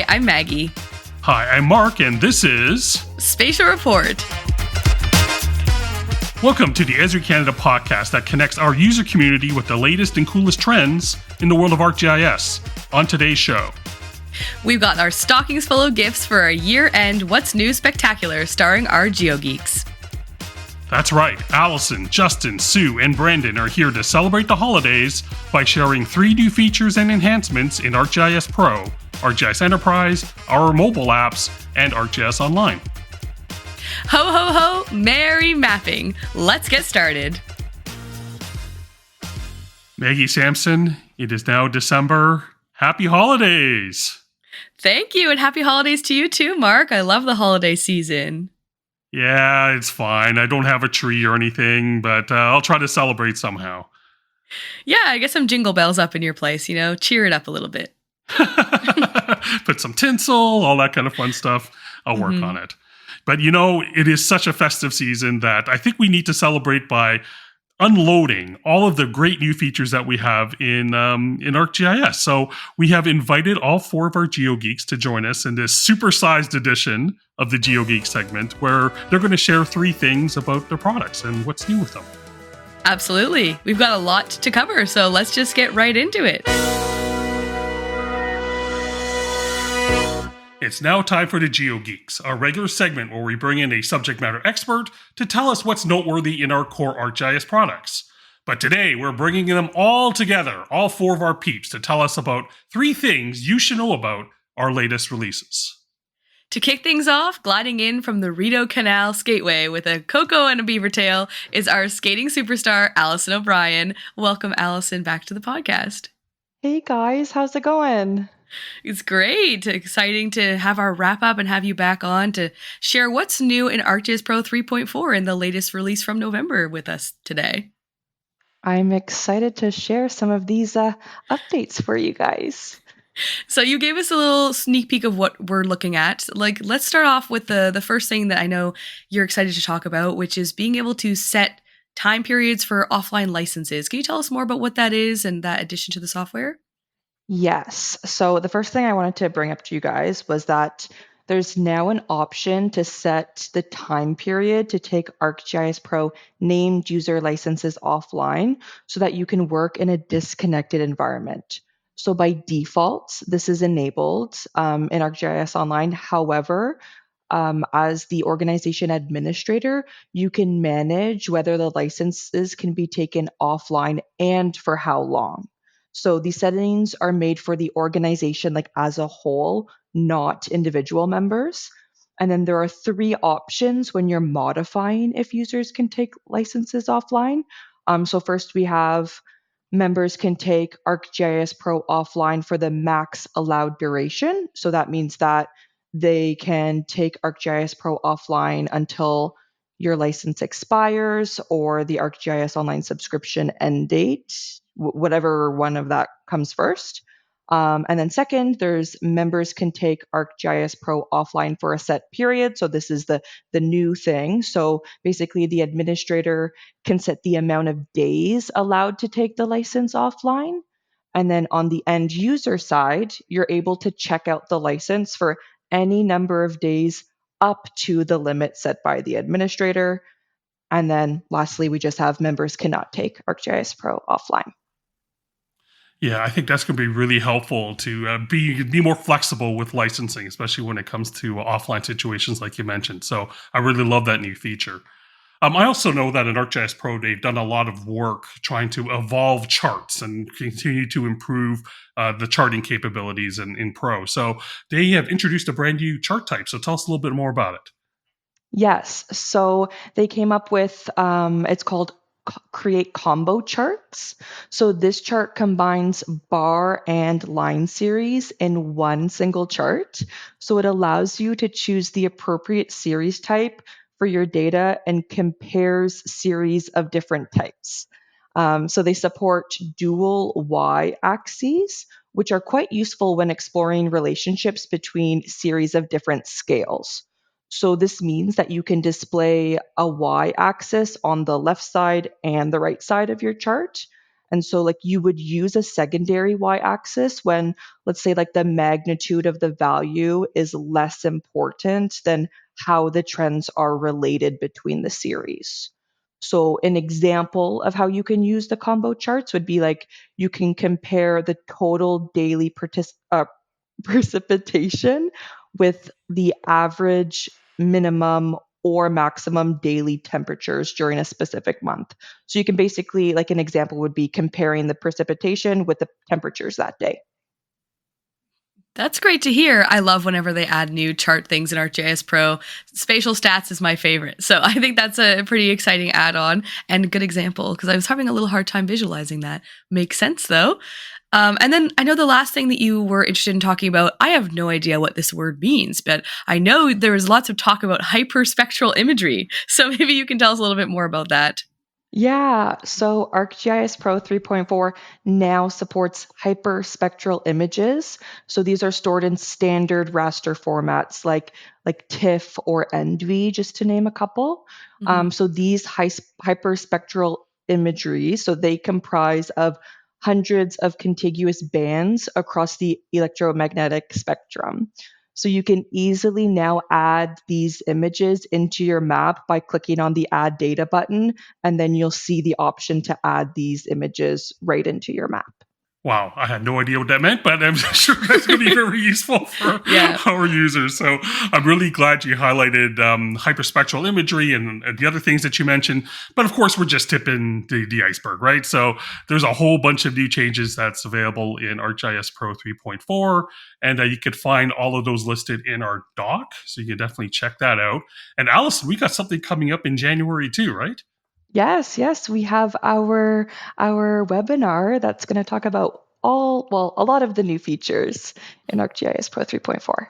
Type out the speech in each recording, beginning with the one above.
Hi, I'm Maggie. Hi, I'm Mark, and this is Spatial Report. Welcome to the Esri Canada podcast that connects our user community with the latest and coolest trends in the world of ArcGIS. On today's show, we've got our stockings full of gifts for our year-end What's New Spectacular starring our GeoGeeks. That's right, Alison, Justin, Sue, and Brandon are here to celebrate the holidays by sharing 3 new features and enhancements in ArcGIS Pro, ArcGIS Enterprise, our mobile apps, and ArcGIS Online. Ho, ho, ho, merry mapping. Let's get started. Maggie, Samson, it is now December. Happy holidays! Thank you, and happy holidays to you too, Mark. I love the holiday season. Yeah, it's fine. I don't have a tree or anything, but I'll try to celebrate somehow. Yeah, I get some jingle bells up in your place, cheer it up a little bit. Put some tinsel, all that kind of fun stuff. I'll work on it. But it is such a festive season that I think we need to celebrate by unloading all of the great new features that we have in ArcGIS. So we have invited all 4 of our GeoGeeks to join us in this supersized edition of the GeoGeek segment, where they're going to share 3 things about their products and what's new with them. Absolutely. We've got a lot to cover, so let's just get right into it. It's now time for the GeoGeeks, our regular segment where we bring in a subject matter expert to tell us what's noteworthy in our core ArcGIS products. But today, we're bringing them all together, all 4 of our peeps, to tell us about 3 things you should know about our latest releases. To kick things off, gliding in from the Rideau Canal Skateway with a Coco and a Beavertail is our skating superstar, Alison O'Brien. Welcome, Alison, back to the podcast. Hey guys, how's it going? It's great. Exciting to have our wrap up and have you back on to share what's new in ArcGIS Pro 3.4 and the latest release from November with us today. I'm excited to share some of these updates for you guys. So you gave us a little sneak peek of what we're looking at. Let's start off with the first thing that I know you're excited to talk about, which is being able to set time periods for offline licenses. Can you tell us more about what that is and that addition to the software? Yes. So the first thing I wanted to bring up to you guys was that there's now an option to set the time period to take ArcGIS Pro named user licenses offline so that you can work in a disconnected environment. So by default, this is enabled in ArcGIS Online. However, as the organization administrator, you can manage whether the licenses can be taken offline and for how long. So these settings are made for the organization as a whole, not individual members. And then there are 3 options when you're modifying if users can take licenses offline. So first we have members can take ArcGIS Pro offline for the max allowed duration. So that means that they can take ArcGIS Pro offline until your license expires or the ArcGIS Online subscription end date, whatever one of that comes first. And then second, there's members can take ArcGIS Pro offline for a set period. So this is the new thing. So basically the administrator can set the amount of days allowed to take the license offline. And then on the end user side, you're able to check out the license for any number of days up to the limit set by the administrator. And then lastly, we just have members cannot take ArcGIS Pro offline. Yeah, I think that's going to be really helpful to be more flexible with licensing, especially when it comes to offline situations like you mentioned. So I really love that new feature. I also know that in ArcGIS Pro, they've done a lot of work trying to evolve charts and continue to improve the charting capabilities in Pro. So they have introduced a brand new chart type. So tell us a little bit more about it. Yes. So they came up with, it's called Create Combo Charts. So this chart combines bar and line series in one single chart. So it allows you to choose the appropriate series type for your data and compares series of different types. So they support dual y-axes, which are quite useful when exploring relationships between series of different scales. So this means that you can display a y-axis on the left side and the right side of your chart. And so like you would use a secondary y-axis when, let's say, like the magnitude of the value is less important than how the trends are related between the series. So an example of how you can use the combo charts would be like you can compare the total daily precipitation with the average, minimum, or maximum daily temperatures during a specific month. So you can basically, like an example would be comparing the precipitation with the temperatures that day. That's great to hear. I love whenever they add new chart things in ArcGIS Pro. Spatial stats is my favorite. So I think that's a pretty exciting add-on and a good example because I was having a little hard time visualizing that. Makes sense though. And then I know the last thing that you were interested in talking about, I have no idea what this word means, but I know there was lots of talk about hyperspectral imagery. So maybe you can tell us a little bit more about that. Yeah, so ArcGIS Pro 3.4 now supports hyperspectral images. So these are stored in standard raster formats like TIFF or ENVI, just to name a couple. Mm-hmm. So these hyperspectral imagery, so they comprise of hundreds of contiguous bands across the electromagnetic spectrum. So you can easily now add these images into your map by clicking on the Add Data button, and then you'll see the option to add these images right into your map. Wow, I had no idea what that meant, but I'm sure that's going to be very useful for our users. So I'm really glad you highlighted hyperspectral imagery and the other things that you mentioned. But of course, we're just tipping the iceberg, right? So there's a whole bunch of new changes that's available in ArcGIS Pro 3.4, and you can find all of those listed in our doc. So you can definitely check that out. And Alison, we got something coming up in January too, right? Yes, we have our webinar that's going to talk about a lot of the new features in ArcGIS Pro 3.4.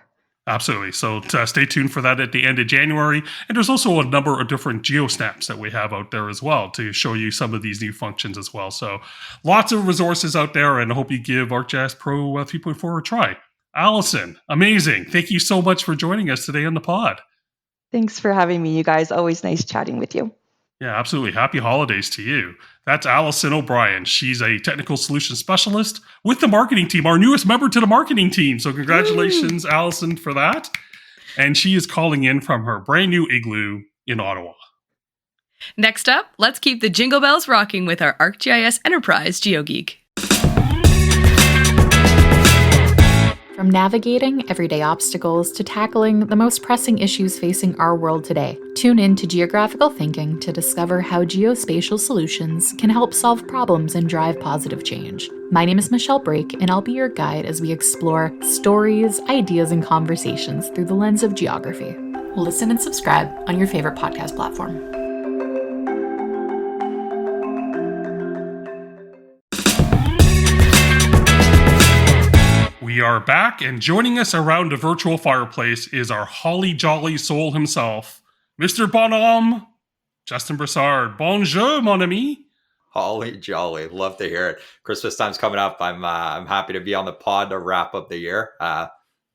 Absolutely. So stay tuned for that at the end of January. And there's also a number of different GeoSnaps that we have out there as well to show you some of these new functions as well. So lots of resources out there, and I hope you give ArcGIS Pro 3.4 a try. Alison, amazing. Thank you so much for joining us today on the pod. Thanks for having me, you guys. Always nice chatting with you. Yeah, absolutely. Happy holidays to you. That's Alison O'Brien. She's a technical solution specialist with the marketing team, our newest member to the marketing team. So congratulations, Alison, for that. And she is calling in from her brand new igloo in Ottawa. Next up, let's keep the jingle bells rocking with our ArcGIS Enterprise GeoGeek. From navigating everyday obstacles to tackling the most pressing issues facing our world today, tune in to Geographical Thinking to discover how geospatial solutions can help solve problems and drive positive change. My name is Michelle Brake, and I'll be your guide as we explore stories, ideas, and conversations through the lens of geography. Listen and subscribe on your favorite podcast platform. We are back, and joining us around the virtual fireplace is our holly jolly soul himself, Mr. Bonhomme, Justin Broussard. Bonjour, mon ami. Holly jolly, love to hear it. Christmas time's coming up. I'm happy to be on the pod to wrap up the year.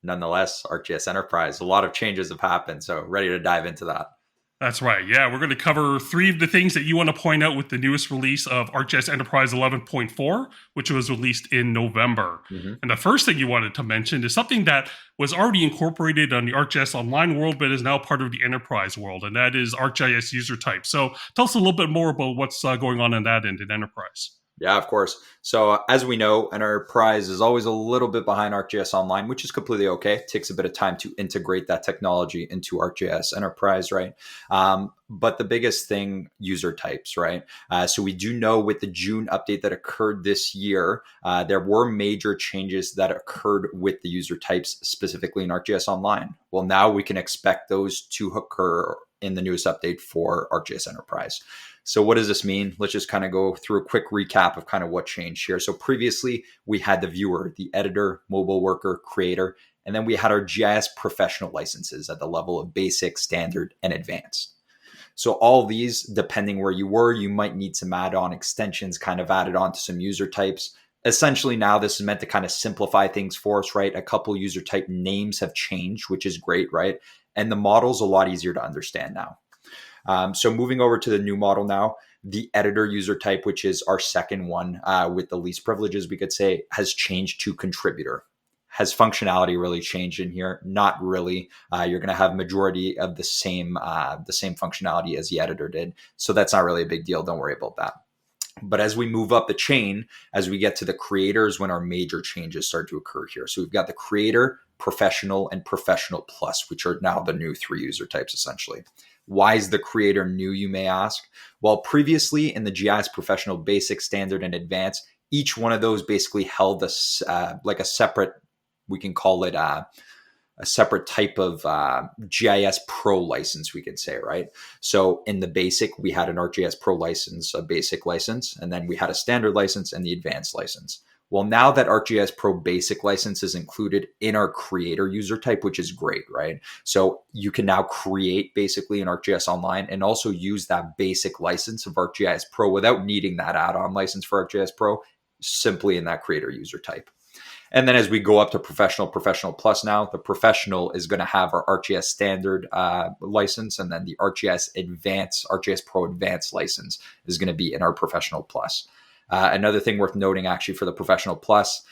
Nonetheless, ArcGIS Enterprise, a lot of changes have happened, so ready to dive into that. That's right. Yeah, we're going to cover 3 of the things that you want to point out with the newest release of ArcGIS Enterprise 11.4, which was released in November. Mm-hmm. And the first thing you wanted to mention is something that was already incorporated on the ArcGIS Online world, but is now part of the Enterprise world, and that is ArcGIS user type. So tell us a little bit more about what's going on in that end in Enterprise. Yeah, of course. So as we know, Enterprise is always a little bit behind ArcGIS Online, which is completely okay. It takes a bit of time to integrate that technology into ArcGIS Enterprise, right? But the biggest thing, user types, right? So we do know with the June update that occurred this year, there were major changes that occurred with the user types, specifically in ArcGIS Online. Well, now we can expect those to occur in the newest update for ArcGIS Enterprise. So what does this mean? Let's just kind of go through a quick recap of kind of what changed here. So previously we had the viewer, the editor, mobile worker, creator, and then we had our GIS professional licenses at the level of basic, standard, and advanced. So all these, depending where you were, you might need some add-on extensions kind of added on to some user types. Essentially now this is meant to kind of simplify things for us, right? A couple user type names have changed, which is great, right? And the model's a lot easier to understand now. So moving over to the new model now, The editor user type, which is our second one with the least privileges, we could say, has changed to contributor. Has functionality really changed in here? Not really. You're going to have majority of the same functionality as the editor did. So that's not really a big deal. Don't worry about that. But as we move up the chain, as we get to the creators, when our major changes start to occur here. So we've got the creator, professional, and professional plus, which are now the new 3 user types essentially. Why is the creator new, you may ask? Well, previously in the GIS Professional Basic, Standard, and Advanced, each one of those basically held like a separate, we can call it a separate type of GIS Pro license, we could say, right? So in the basic, we had an ArcGIS Pro license, a basic license, and then we had a standard license and the advanced license. Well, now that ArcGIS Pro basic license is included in our creator user type, which is great, right? So you can now create basically in ArcGIS Online and also use that basic license of ArcGIS Pro without needing that add-on license for ArcGIS Pro, simply in that creator user type. And then as we go up to professional plus now, the professional is going to have our ArcGIS standard license, and then the ArcGIS Pro advanced license is going to be in our professional plus. Another thing worth noting actually for the professional plus,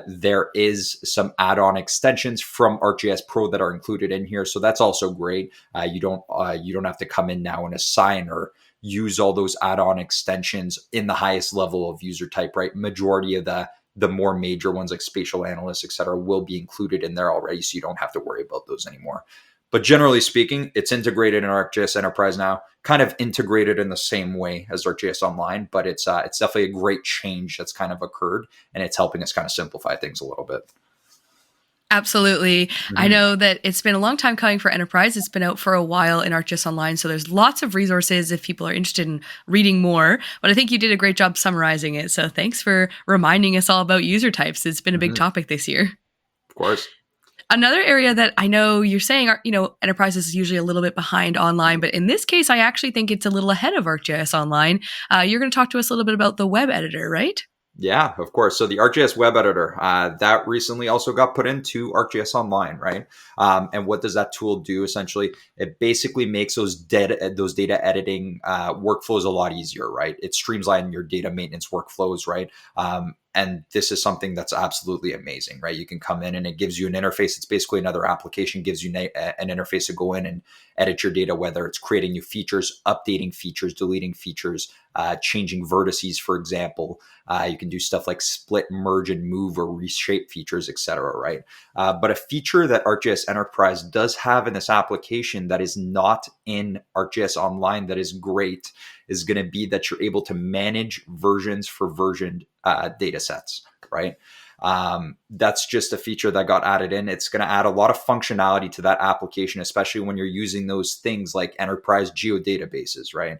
there is some add-on extensions from ArcGIS Pro that are included in here. So that's also great. You don't have to come in now and assign or use all those add-on extensions in the highest level of user type, right? Majority of the more major ones like spatial analysts, et cetera, will be included in there already. So you don't have to worry about those anymore. But generally speaking, it's integrated in ArcGIS Enterprise now, kind of integrated in the same way as ArcGIS Online, but it's definitely a great change that's kind of occurred, and it's helping us kind of simplify things a little bit. Absolutely. Mm-hmm. I know that it's been a long time coming for Enterprise. It's been out for a while in ArcGIS Online, so there's lots of resources if people are interested in reading more. But I think you did a great job summarizing it. So thanks for reminding us all about user types. It's been a big topic this year. Of course. Another area that I know you're saying, Enterprise is usually a little bit behind online, but in this case, I actually think it's a little ahead of ArcGIS Online. You're going to talk to us a little bit about the web editor, right? Yeah, of course. So the ArcGIS web editor, that recently also got put into ArcGIS Online, right? And what does that tool do? Essentially, it basically makes those data editing workflows a lot easier, right? It streamlines your data maintenance workflows, right? And this is something that's absolutely amazing, right? You can come in and it gives you an interface. It's basically another application, gives you an interface to go in and edit your data, whether it's creating new features, updating features, deleting features, changing vertices, for example. You can do stuff like split, merge, and move or reshape features, etc. Right? But a feature that ArcGIS Enterprise does have in this application that is not in ArcGIS Online that is great is going to be that you're able to manage versions for versioned data sets, right? That's just a feature that got added in. It's going to add a lot of functionality to that application, especially when you're using those things like enterprise geodatabases, right?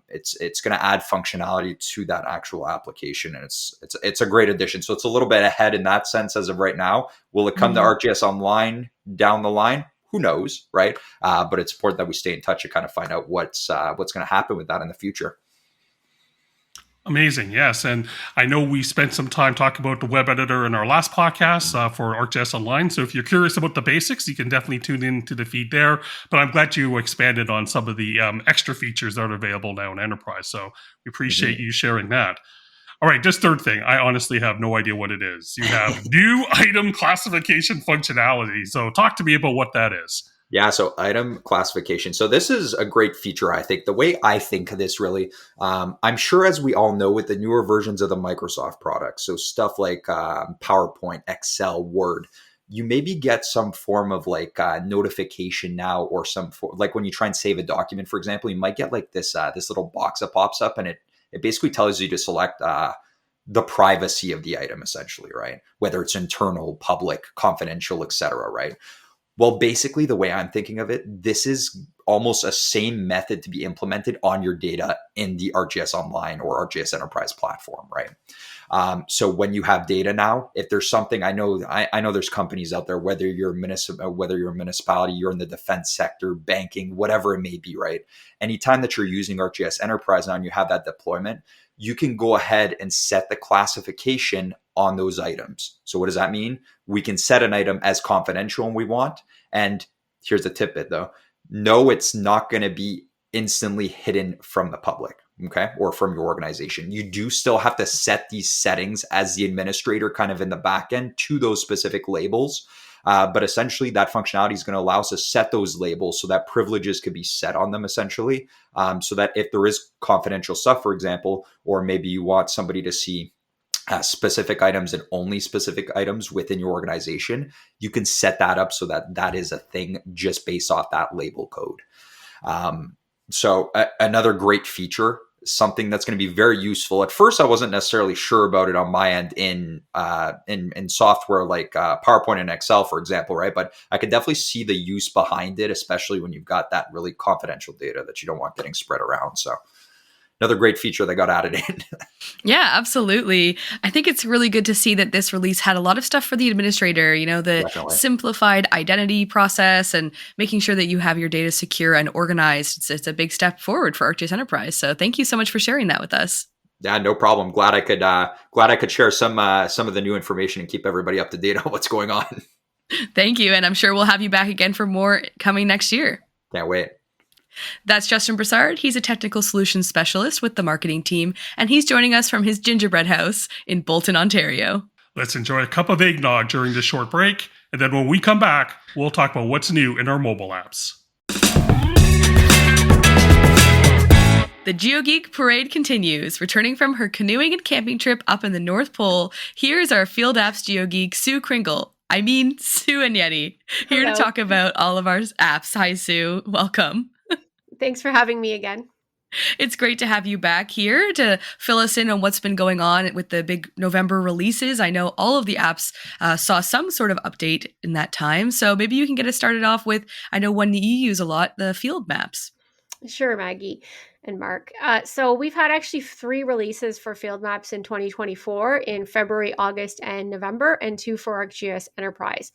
It's going to add functionality to that actual application, and it's a great addition. So it's a little bit ahead in that sense as of right now. Will it come to ArcGIS Online down the line? Who knows, right? But it's important that we stay in touch and kind of find out what's going to happen with that in the future. Amazing, yes. And I know we spent some time talking about the web editor in our last podcast for ArcGIS Online. So if you're curious about the basics, you can definitely tune into the feed there. But I'm glad you expanded on some of the extra features that are available now in Enterprise. So we appreciate you sharing that. All right, this third thing, I honestly have no idea what it is. You have new item classification functionality. So talk to me about what that is. Yeah, so item classification. So this is a great feature, I think. The way I think of this really, I'm sure as we all know with the newer versions of the Microsoft products, so stuff like PowerPoint, Excel, Word, you maybe get some form of like notification now or like when you try and save a document, for example, you might get like this little box that pops up and it basically tells you to select the privacy of the item essentially, right? Whether it's internal, public, confidential, etc., right? Well, basically, the way I'm thinking of it, this is almost a same method to be implemented on your data in the ArcGIS Online or ArcGIS Enterprise platform, right? So when you have data now, if there's something, I know there's companies out there, whether you're a municipality, you're in the defense sector, banking, whatever it may be, right? Anytime that you're using ArcGIS Enterprise now and you have that deployment, you can go ahead and set the classification on those items. So what does that mean? We can set an item as confidential when we want. And here's the tidbit though. No, it's not going to be instantly hidden from the public, okay, or from your organization. You do still have to set these settings as the administrator kind of in the back end to those specific labels. But essentially that functionality is going to allow us to set those labels so that privileges could be set on them essentially. So that if there is confidential stuff, for example, or maybe you want somebody to see specific items and only specific items within your organization, you can set that up so that that is a thing just based off that label code. So another great feature, something that's going to be very useful. At first, I wasn't necessarily sure about it on my end in software like PowerPoint and Excel, for example, right? But I could definitely see the use behind it, especially when you've got that really confidential data that you don't want getting spread around. So another great feature that got added in. Yeah, absolutely. I think it's really good to see that this release had a lot of stuff for the administrator, the Definitely. simplified identity process and making sure that you have your data secure and organized. It's a big step forward for ArcGIS Enterprise. So thank you so much for sharing that with us. Yeah, no problem. Glad I could share some of the new information and keep everybody up to date on what's going on. Thank you. And I'm sure we'll have you back again for more coming next year. Can't wait. That's Justin Broussard. He's a technical solutions specialist with the marketing team, and he's joining us from his gingerbread house in Bolton, Ontario. Let's enjoy a cup of eggnog during this short break, and then when we come back, we'll talk about what's new in our mobile apps. The GeoGeek parade continues. Returning from her canoeing and camping trip up in the North Pole, here's our Field Apps GeoGeek, Sue Kringle. Sue and Yeti, here Hello. to talk about all of our apps. Hi, Sue. Welcome. Thanks for having me again. It's great to have you back here to fill us in on what's been going on with the big November releases. I know all of the apps saw some sort of update in that time. So maybe you can get us started off with, I know one that you use a lot, the field maps. Sure, Maggie and Mark. So we've had actually 3 releases for field maps in 2024 in February, August, and November, and 2 for ArcGIS Enterprise.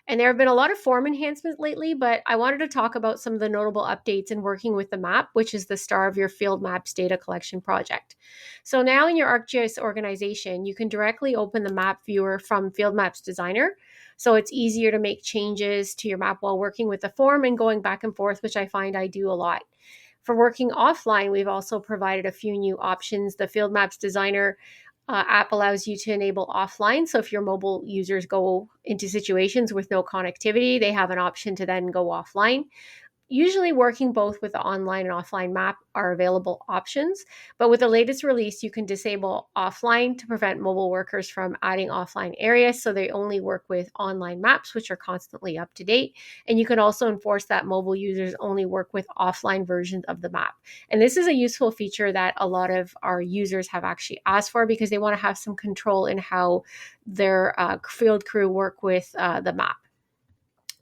And there have been a lot of form enhancements lately, but I wanted to talk about some of the notable updates in working with the map, which is the star of your field maps data collection project. So now in your ArcGIS organization, you can directly open the map viewer from Field Maps Designer. So it's easier to make changes to your map while working with the form and going back and forth, which I find I do a lot. For working offline, we've also provided a few new options. The Field Maps Designer app allows you to enable offline. So if your mobile users go into situations with no connectivity, they have an option to then go offline. Usually working both with the online and offline map are available options, but with the latest release, you can disable offline to prevent mobile workers from adding offline areas, so they only work with online maps, which are constantly up to date. And you can also enforce that mobile users only work with offline versions of the map. And this is a useful feature that a lot of our users have actually asked for because they want to have some control in how their field crew work with the map.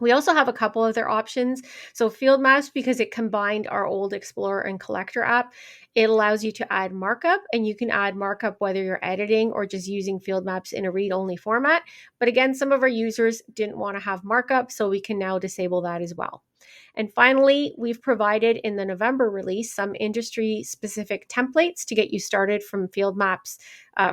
We also have a couple other options. So Field Maps, because it combined our old Explorer and Collector app, it allows you to add markup, and you can add markup whether you're editing or just using Field Maps in a read-only format. But again, some of our users didn't want to have markup, so we can now disable that as well. And finally, we've provided in the November release some industry-specific templates to get you started from Field Maps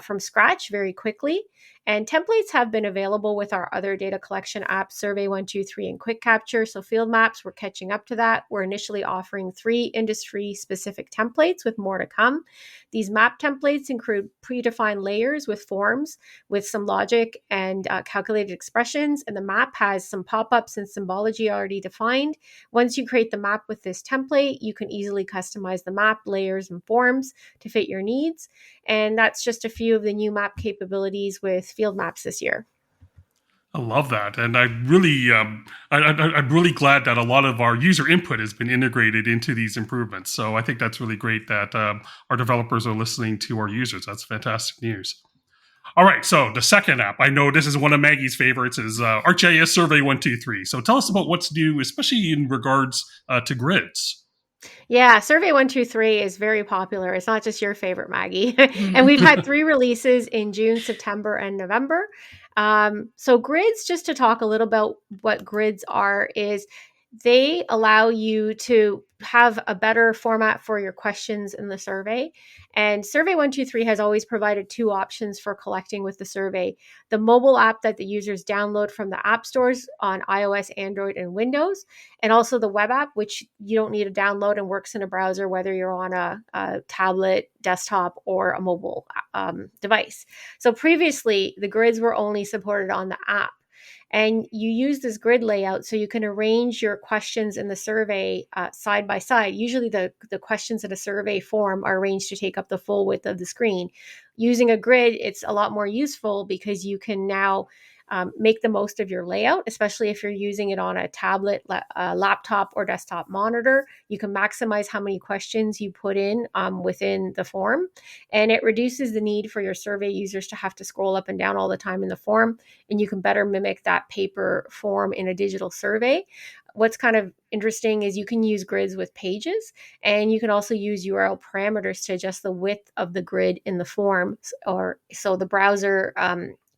from scratch very quickly. And templates have been available with our other data collection apps, Survey 123 and Quick Capture. So Field Maps, we're catching up to that. We're initially offering 3 industry-specific templates with more to come. These map templates include predefined layers with forms, with some logic and calculated expressions. And the map has some pop-ups and symbology already defined. Once you create the map with this template, you can easily customize the map, layers, and forms to fit your needs. And that's just a few of the new map capabilities with Field Maps this year. I love that, and I'm really glad that a lot of our user input has been integrated into these improvements. So I think that's really great that our developers are listening to our users. That's fantastic news. All right, so the second app, I know this is one of Maggie's favorites, is ArcGIS Survey 123. So tell us about what's new, especially in regards to grids. Yeah, Survey 123 is very popular. It's not just your favorite, Maggie. And we've had 3 releases in June, September, and November. So grids, just to talk a little about what grids are, is they allow you to have a better format for your questions in the survey. And Survey 123 has always provided two options for collecting with the survey: the mobile app that the users download from the app stores on iOS, Android, and Windows, and also the web app, which you don't need to download and works in a browser, whether you're on a tablet, desktop, or a mobile device. So previously, the grids were only supported on the app. And you use this grid layout so you can arrange your questions in the survey side by side. Usually the questions in a survey form are arranged to take up the full width of the screen. Using a grid, it's a lot more useful because you can now make the most of your layout, especially if you're using it on a tablet, laptop, or desktop monitor. You can maximize how many questions you put in within the form, and it reduces the need for your survey users to have to scroll up and down all the time in the form, and you can better mimic that paper form in a digital survey. What's kind of interesting is you can use grids with pages, and you can also use URL parameters to adjust the width of the grid in the form, or so the browser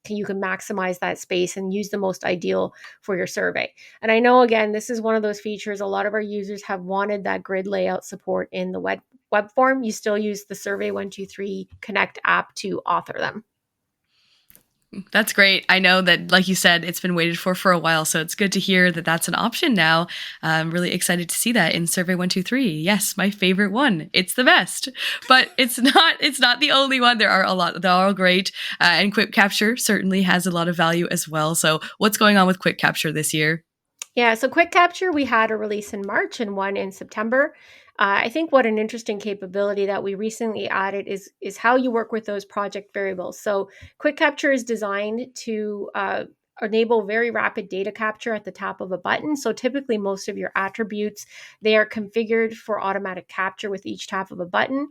you can maximize that space and use the most ideal for your survey. And I know, again, this is one of those features a lot of our users have wanted, that grid layout support in the web form. You still use the Survey 123 Connect app to author them. That's great. I know that, like you said, it's been waited for a while, so it's good to hear that that's an option now. I'm really excited to see that in Survey 123. Yes, my favorite one. It's the best, but it's not the only one. There are a lot. They're all great, and Quick Capture certainly has a lot of value as well. So, what's going on with Quick Capture this year? Yeah, so Quick Capture, we had a release in March and one in September. I think what an interesting capability that we recently added is how you work with those project variables. So Quick Capture is designed to enable very rapid data capture at the tap of a button. So typically most of your attributes, they are configured for automatic capture with each tap of a button,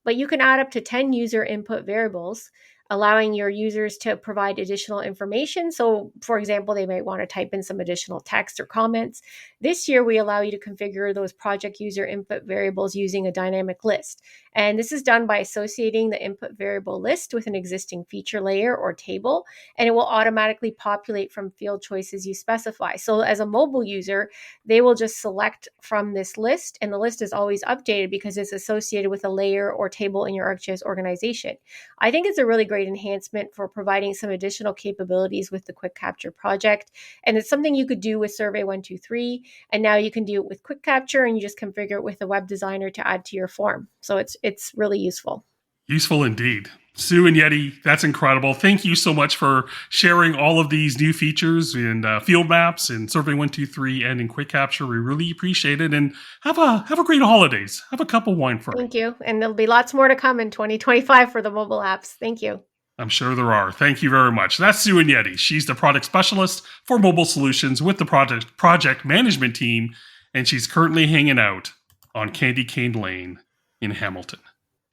but you can add up to 10 user input variables, allowing your users to provide additional information. So, for example, they might want to type in some additional text or comments. This year, we allow you to configure those project user input variables using a dynamic list. And this is done by associating the input variable list with an existing feature layer or table, and it will automatically populate from field choices you specify. So as a mobile user, they will just select from this list, and the list is always updated because it's associated with a layer or table in your ArcGIS organization. I think it's a really great enhancement for providing some additional capabilities with the Quick Capture project. And it's something you could do with Survey 123. And now you can do it with Quick Capture, and you just configure it with a web designer to add to your form. So it's really useful. Useful indeed. Sue and Yeti, that's incredible. Thank you so much for sharing all of these new features in field maps in Survey 123 and in Quick Capture. We really appreciate it. And have a great holidays. Have a cup of wine for me. Thank you. And there'll be lots more to come in 2025 for the mobile apps. Thank you. I'm sure there are. Thank you very much. That's Sue and Yeti. She's the product specialist for mobile solutions with the project management team, and she's currently hanging out on Candy Cane Lane in Hamilton.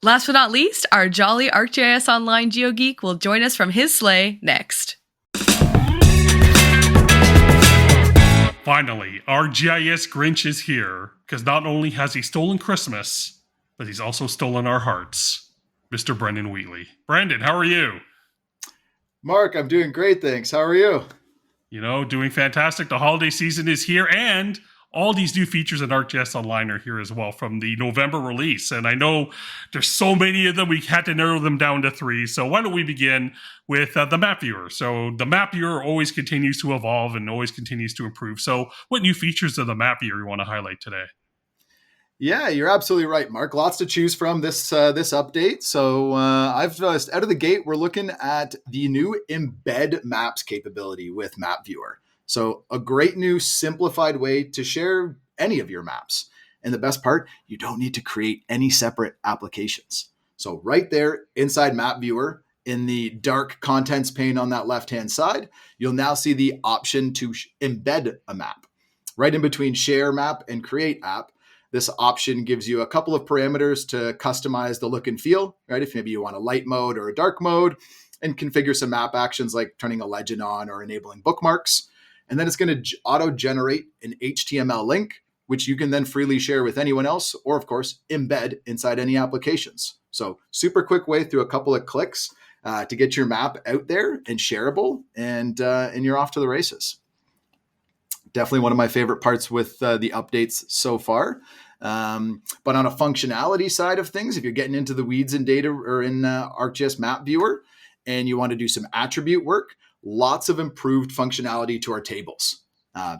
Last but not least, our jolly ArcGIS Online GeoGeek will join us from his sleigh next. Finally, our GIS Grinch is here, because not only has he stolen Christmas, but he's also stolen our hearts. Mr. Brendan Wheatley. Brandon, how are you? Mark, I'm doing great, thanks. How are you? Doing fantastic. The holiday season is here, and all these new features in ArcGIS Online are here as well from the November release. And I know there's so many of them, we had to narrow them down to 3. So why don't we begin with the map viewer? So the map viewer always continues to evolve and always continues to improve. So what new features of the map viewer you want to highlight today? Yeah, you're absolutely right, Mark. Lots to choose from this update. So I've out of the gate, we're looking at the new embed maps capability with Map Viewer. So a great new simplified way to share any of your maps. And the best part, you don't need to create any separate applications. So right there inside Map Viewer, in the dark contents pane on that left-hand side, you'll now see the option to embed a map. Right in between Share Map and Create App, this option gives you a couple of parameters to customize the look and feel, right? If maybe you want a light mode or a dark mode, and configure some map actions like turning a legend on or enabling bookmarks. And then it's going to auto-generate an HTML link, which you can then freely share with anyone else, or of course, embed inside any applications. So super quick way through a couple of clicks to get your map out there and shareable, and you're off to the races. definitely one of my favorite parts with the updates so far. But on a functionality side of things, if you're getting into the weeds in data or in ArcGIS Map Viewer and you want to do some attribute work, lots of improved functionality to our tables.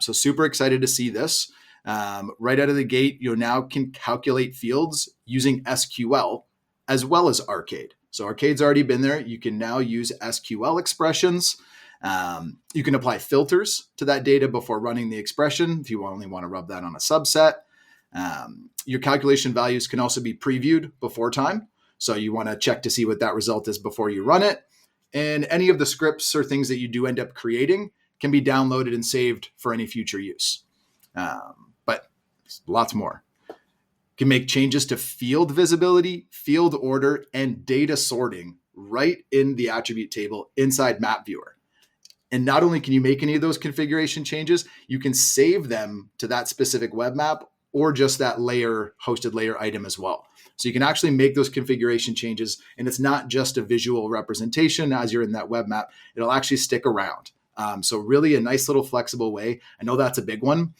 So super excited to see this. Right out of the gate, you now can calculate fields using SQL as well as Arcade. So Arcade's already been there. You can now use SQL expressions. You can apply filters to that data before running the expression if you only want to rub that on a subset. Your calculation values can also be previewed before time. So you want to check to see what that result is before you run it. And any of the scripts or things that you do end up creating can be downloaded and saved for any future use. But lots more. Can make changes to field visibility, field order, and data sorting right in the attribute table inside Map Viewer. And not only can you make any of those configuration changes, you can save them to that specific web map or just that hosted layer item as well. So you can actually make those configuration changes, and it's not just a visual representation as you're in that web map. It'll actually stick around. So really a nice little flexible way. I know that's a big one.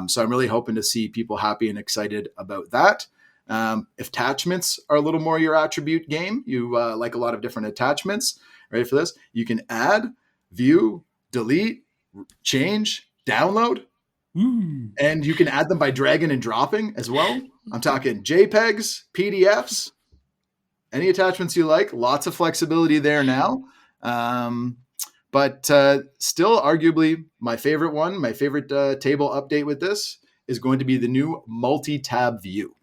So I'm really hoping to see people happy and excited about that. If attachments are a little more your attribute game, you like a lot of different attachments. Ready for this? You can add, view, delete, change, download. And you can add them by dragging and dropping as well. I'm talking JPEGs, PDFs, any attachments you like. Lots of flexibility there now. But still arguably my favorite one, my favorite table update with this is going to be the new multi-tab view.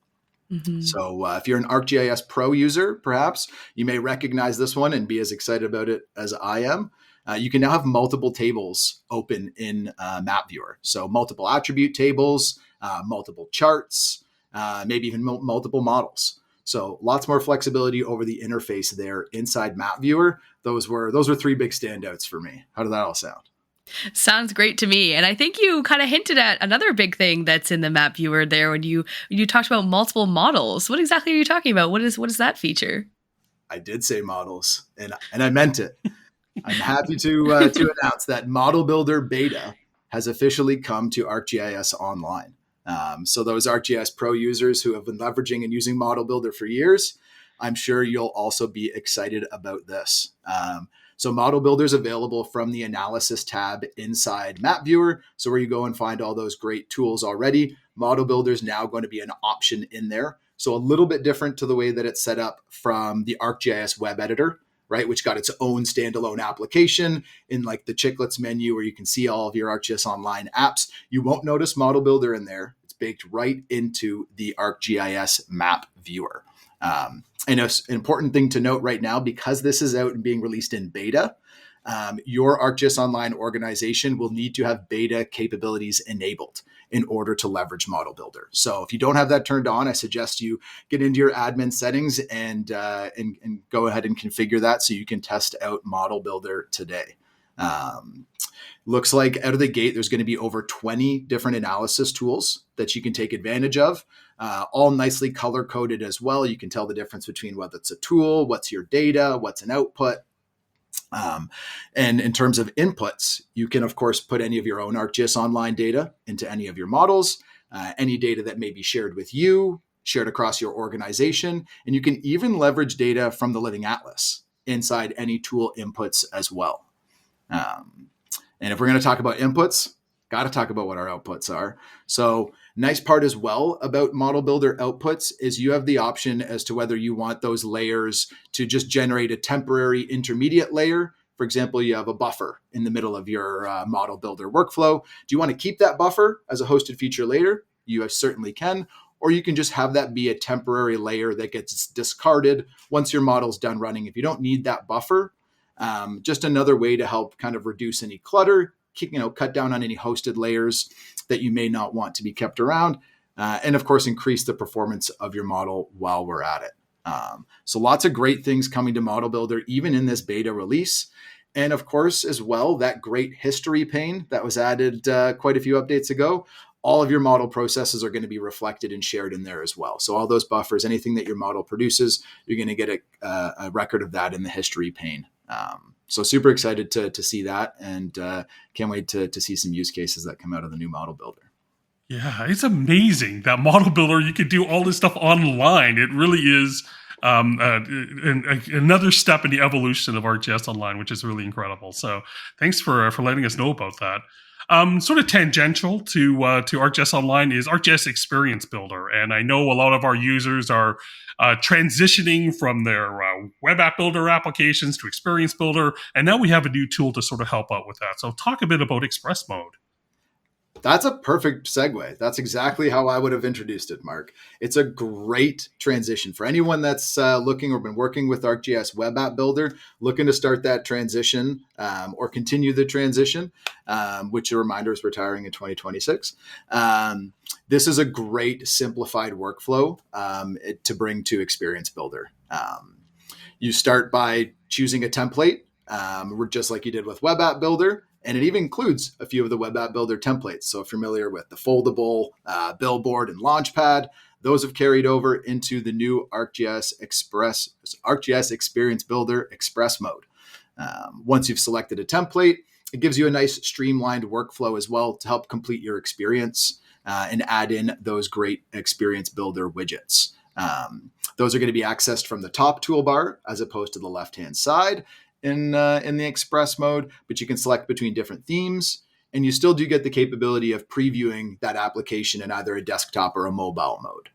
Mm-hmm. So if you're an ArcGIS Pro user, perhaps you may recognize this one and be as excited about it as I am. You can now have multiple tables open in Map Viewer. So multiple attribute tables, multiple charts, maybe even multiple models. So lots more flexibility over the interface there inside Map Viewer. Those were three big standouts for me. How did that all sound? Sounds great to me. And I think you kind of hinted at another big thing that's in the Map Viewer there when you talked about multiple models. What exactly are you talking about? What is that feature? I did say models, and I meant it. I'm happy to announce that Model Builder Beta has officially come to ArcGIS Online. So those ArcGIS Pro users who have been leveraging and using Model Builder for years, I'm sure you'll also be excited about this. So Model Builder is available from the Analysis tab inside Map Viewer. So where you go and find all those great tools already, Model Builder is now going to be an option in there. So a little bit different to the way that it's set up from the ArcGIS web editor, right, which got its own standalone application in like the chiclets menu where you can see all of your ArcGIS Online apps. You won't notice Model Builder in there. It's baked right into the ArcGIS Map Viewer. And an important thing to note right now, because this is out and being released in beta, your ArcGIS Online organization will need to have beta capabilities enabled in order to leverage Model Builder. So if you don't have that turned on, I suggest you get into your admin settings and go ahead and configure that so you can test out Model Builder today. Looks like out of the gate, there's going to be over 20 different analysis tools that you can take advantage of, all nicely color-coded as well. You can tell the difference between whether it's a tool, what's your data, what's an output. And in terms of inputs, you can, of course, put any of your own ArcGIS Online data into any of your models, any data that may be shared with you, shared across your organization, and you can even leverage data from the Living Atlas inside any tool inputs as well. And if we're going to talk about inputs, got to talk about what our outputs are. So nice part as well about Model Builder outputs is you have the option as to whether you want those layers to just generate a temporary intermediate layer. For example, you have a buffer in the middle of your Model Builder workflow. Do you want to keep that buffer as a hosted feature layer? You certainly can. Or you can just have that be a temporary layer that gets discarded once your model's done running. If you don't need that buffer, just another way to help kind of reduce any clutter, cut down on any hosted layers that you may not want to be kept around, and of course, increase the performance of your model while we're at it. So lots of great things coming to Model Builder, even in this beta release. And of course, as well, that great history pane that was added quite a few updates ago, all of your model processes are going to be reflected and shared in there as well. So all those buffers, anything that your model produces, you're going to get a record of that in the history pane. So super excited to see that, and can't wait to see some use cases that come out of the new model builder. Yeah, it's amazing that model builder, you could do all this stuff online. It really is another step in the evolution of ArcGIS Online, which is really incredible. So thanks for letting us know about that. Sort of tangential to ArcGIS Online is ArcGIS Experience Builder. And I know a lot of our users are transitioning from their web app builder applications to Experience Builder. And now we have a new tool to sort of help out with that. So talk a bit about Express Mode. That's a perfect segue. That's exactly how I would have introduced it, Mark. It's a great transition for anyone that's looking or been working with ArcGIS Web App Builder, looking to start that transition or continue the transition, which a reminder is retiring in 2026. This is a great simplified workflow to bring to Experience Builder. You start by choosing a template, just like you did with Web App Builder. And it even includes a few of the Web App Builder templates. So familiar with the foldable, billboard, and launchpad, those have carried over into the new ArcGIS Experience Builder Express Mode. Once you've selected a template, it gives you a nice streamlined workflow as well to help complete your experience and add in those great Experience Builder widgets. Those are going to be accessed from the top toolbar as opposed to the left-hand side in the Express mode, but you can select between different themes, and you still do get the capability of previewing that application in either a desktop or a mobile mode.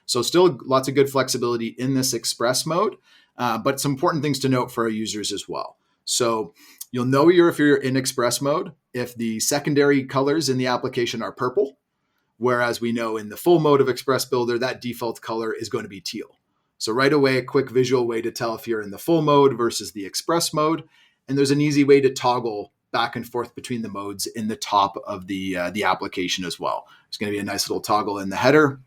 So still lots of good flexibility in this Express mode, but some important things to note for our users as well. So you'll know if you're in Express mode if the secondary colors in the application are purple, whereas we know in the full mode of Express Builder, that default color is going to be teal. So right away, a quick visual way to tell if you're in the full mode versus the Express mode. And there's an easy way to toggle back and forth between the modes in the top of the application as well. There's going to be a nice little toggle in the header.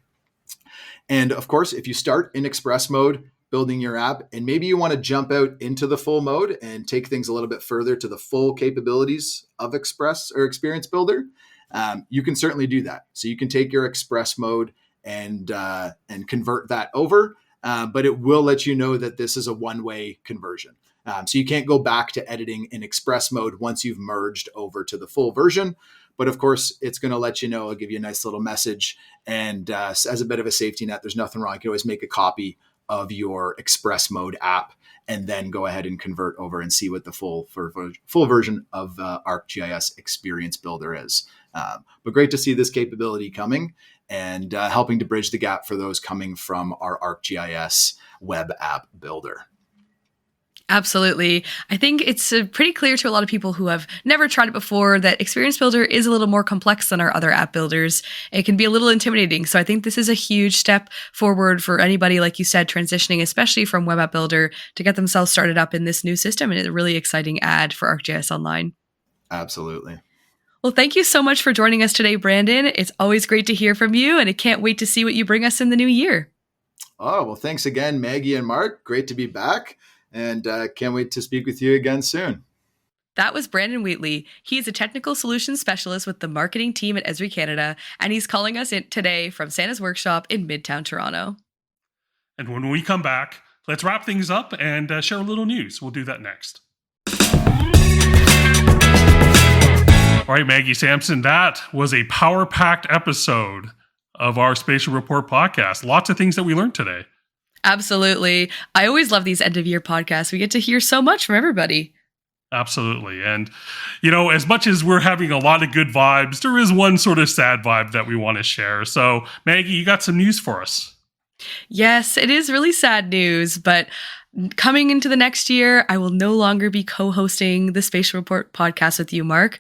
And of course, if you start in Express mode, building your app, and maybe you want to jump out into the full mode and take things a little bit further to the full capabilities of Express or Experience Builder, you can certainly do that. So you can take your Express mode and convert that over. But it will let you know that this is a one-way conversion. So you can't go back to editing in Express mode once you've merged over to the full version. But of course, it's going to let you know, it'll give you a nice little message. And as a bit of a safety net, there's nothing wrong. You can always make a copy of your Express mode app and then go ahead and convert over and see what the full version of ArcGIS Experience Builder is. But great to see this capability coming and helping to bridge the gap for those coming from our ArcGIS web app builder. Absolutely. I think it's pretty clear to a lot of people who have never tried it before that Experience Builder is a little more complex than our other app builders. It can be a little intimidating. So I think this is a huge step forward for anybody, like you said, transitioning, especially from Web App Builder, to get themselves started up in this new system. And it's a really exciting add for ArcGIS Online. Absolutely. Well, thank you so much for joining us today, Brandon. It's always great to hear from you, and I can't wait to see what you bring us in the new year. Oh, well, thanks again, Maggie and Mark. Great to be back, and can't wait to speak with you again soon. That was Brandon Wheatley. He's a technical solutions specialist with the marketing team at Esri Canada, and he's calling us in today from Santa's Workshop in Midtown Toronto. And when we come back, let's wrap things up and share a little news. We'll do that next. All right, Maggie, Samson, that was a power-packed episode of our Spatial Report podcast. Lots of things that we learned today. Absolutely. I always love these end-of-year podcasts. We get to hear so much from everybody. Absolutely. And, as much as we're having a lot of good vibes, there is one sort of sad vibe that we want to share. So, Maggie, you got some news for us. Yes, it is really sad news, but coming into the next year, I will no longer be co-hosting the Spatial Report podcast with you, Mark.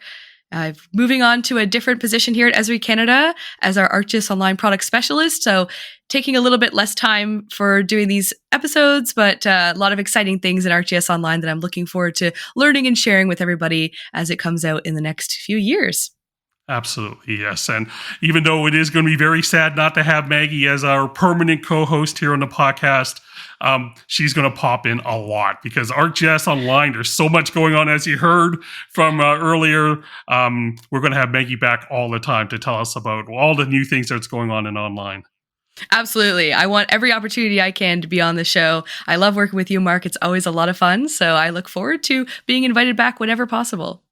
Moving on to a different position here at Esri Canada as our ArcGIS Online product specialist. So taking a little bit less time for doing these episodes, but a lot of exciting things in ArcGIS Online that I'm looking forward to learning and sharing with everybody as it comes out in the next few years. Absolutely, yes. And even though it is going to be very sad not to have Maggie as our permanent co-host here on the podcast, she's going to pop in a lot because ArcGIS Online, there's so much going on, as you heard from earlier. We're going to have Maggie back all the time to tell us about all the new things that's going on in online. Absolutely. I want every opportunity I can to be on the show. I love working with you, Mark. It's always a lot of fun. So I look forward to being invited back whenever possible.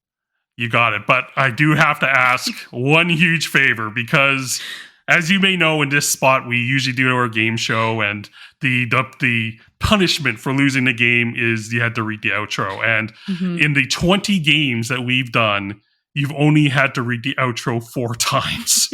You got it. But I do have to ask one huge favor, because as you may know, in this spot, we usually do our game show, and the punishment for losing the game is you had to read the outro. And in the 20 games that we've done, you've only had to read the outro 4 times,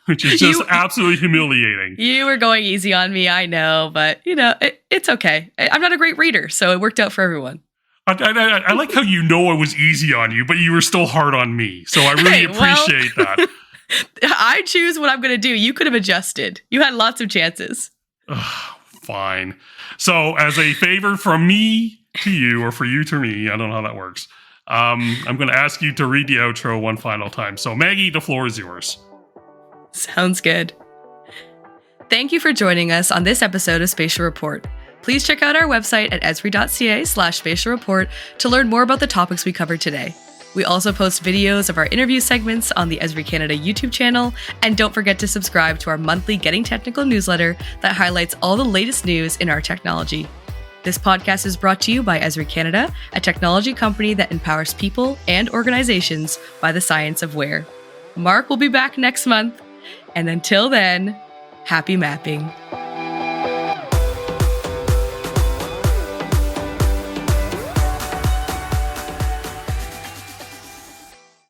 which is just absolutely humiliating. You were going easy on me, I know, but it's okay. I'm not a great reader, so it worked out for everyone. I like how it was easy on you, but you were still hard on me. So I really appreciate that. I choose what I'm going to do. You could have adjusted. You had lots of chances. Fine. So as a favor from me to you, or for you to me, I don't know how that works, I'm going to ask you to read the outro one final time. So Maggie, the floor is yours. Sounds good. Thank you for joining us on this episode of Spatial Report. Please check out our website at esri.ca/spatial report to learn more about the topics we covered today. We also post videos of our interview segments on the Esri Canada YouTube channel, and don't forget to subscribe to our monthly Getting Technical newsletter that highlights all the latest news in our technology. This podcast is brought to you by Esri Canada, a technology company that empowers people and organizations by the science of where. Mark will be back next month, and until then, happy mapping.